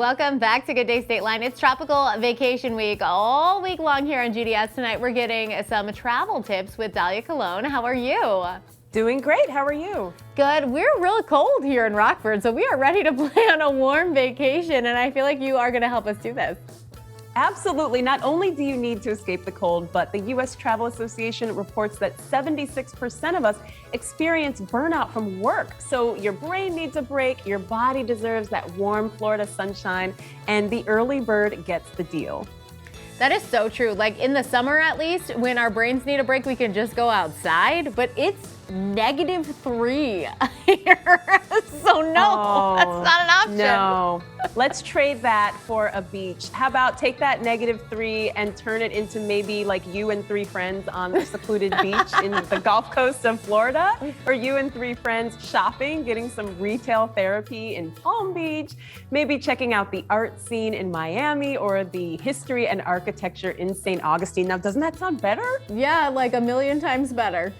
welcome back to Good Day State Line. It's tropical vacation week all week long here on GDS. Tonight we're getting some travel tips with Dalia Colon. How are you? Doing great. How are you? Good. We're really cold here in Rockford, so we are ready to plan a warm vacation, and I feel like you are going to help us do this. Absolutely. Not only do you need to escape the cold, but the U.S. Travel Association reports that 76% of us experience burnout from work. So your brain needs a break, your body deserves that warm Florida sunshine, and the early bird gets the deal. That is so true. Like in the summer, at least, when our brains need a break, we can just go outside, but it's -3 here. So no, that's not an option. No, let's trade that for a beach. How about take that -3 and turn it into maybe like you and 3 friends on a secluded beach in the Gulf Coast of Florida, or you and 3 friends shopping, getting some retail therapy in Palm Beach, maybe checking out the art scene in Miami or the history and architecture in St. Augustine. Now, doesn't that sound better? Yeah, like a million times better.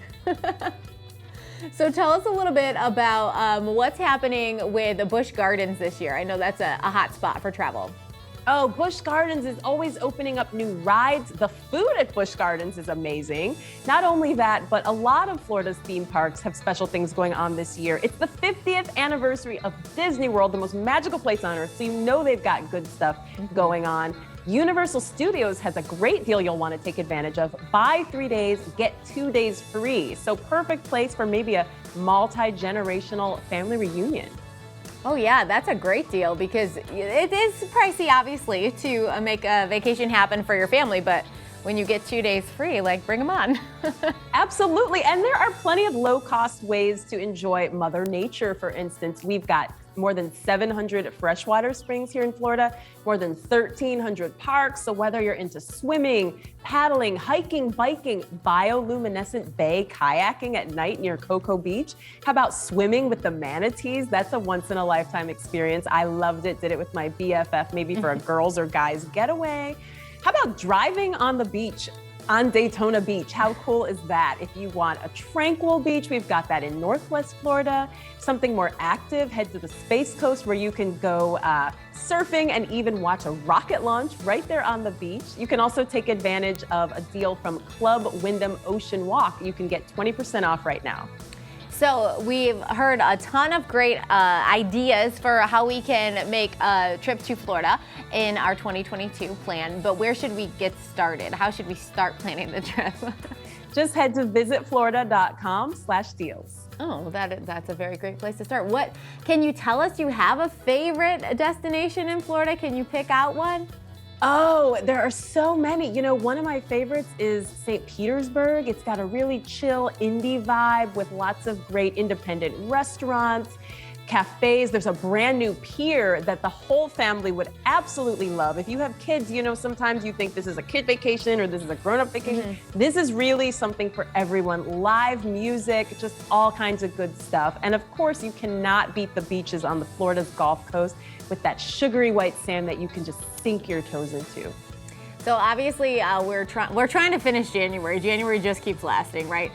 So tell us a little bit about what's happening with the Busch Gardens this year. I know that's a hot spot for travel. Oh, Busch Gardens is always opening up new rides. The food at Busch Gardens is amazing. Not only that, but a lot of Florida's theme parks have special things going on this year. It's the 50th anniversary of Disney World, the most magical place on earth, so you know they've got good stuff going on. Universal Studios has a great deal you'll want to take advantage of. Buy 3 days, get 2 days free. So perfect place for maybe a multi-generational family reunion. Oh yeah, that's a great deal because it is pricey, obviously, to make a vacation happen for your family, but when you get 2 days free, like, bring them on. Absolutely, and there are plenty of low-cost ways to enjoy Mother Nature. For instance, we've got more than 700 freshwater springs here in Florida, more than 1,300 parks. So whether you're into swimming, paddling, hiking, biking, bioluminescent bay kayaking at night near Cocoa Beach, how about swimming with the manatees? That's a once-in-a-lifetime experience. I loved it, did it with my BFF, maybe for a girls or guys getaway. How about driving on the beach? On Daytona Beach. How cool is that? If you want a tranquil beach, we've got that in Northwest Florida. Something more active, head to the Space Coast where you can go surfing and even watch a rocket launch right there on the beach. You can also take advantage of a deal from Club Wyndham Ocean Walk. You can get 20% off right now. So we've heard a ton of great ideas for how we can make a trip to Florida in our 2022 plan, but where should we get started? How should we start planning the trip? Just head to visitflorida.com/deals. Oh, that's a very great place to start. What can you tell us? You have a favorite destination in Florida? Can you pick out one? Oh, there are so many. You know, one of my favorites is St. Petersburg. It's got a really chill indie vibe with lots of great independent restaurants, cafes. There's a brand new pier that the whole family would absolutely love. If you have kids, you know, sometimes you think this is a kid vacation or this is a grown-up vacation. This is really something for everyone. Live music, just all kinds of good stuff. And of course, you cannot beat the beaches on the Florida's Gulf Coast with that sugary white sand that you can just sink your toes into. So obviously we're trying to finish January. January just keeps lasting, right?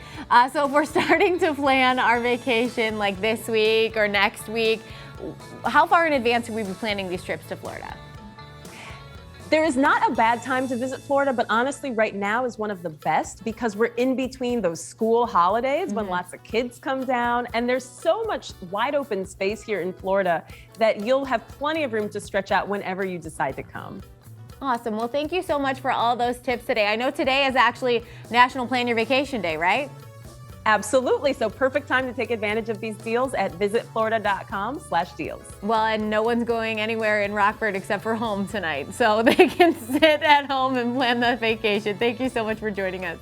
So if we're starting to plan our vacation like this week or next week, how far in advance should we be planning these trips to Florida? There is not a bad time to visit Florida, but honestly, right now is one of the best because we're in between those school holidays when lots of kids come down, and there's so much wide open space here in Florida that you'll have plenty of room to stretch out whenever you decide to come. Awesome. Well, thank you so much for all those tips today. I know today is actually National Plan Your Vacation Day, right? Absolutely. So perfect time to take advantage of these deals at visitflorida.com/deals. Well, and no one's going anywhere in Rockford except for home tonight. So they can sit at home and plan that vacation. Thank you so much for joining us.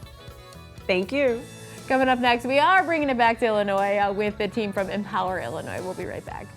Thank you. Coming up next, we are bringing it back to Illinois with the team from Empower Illinois. We'll be right back.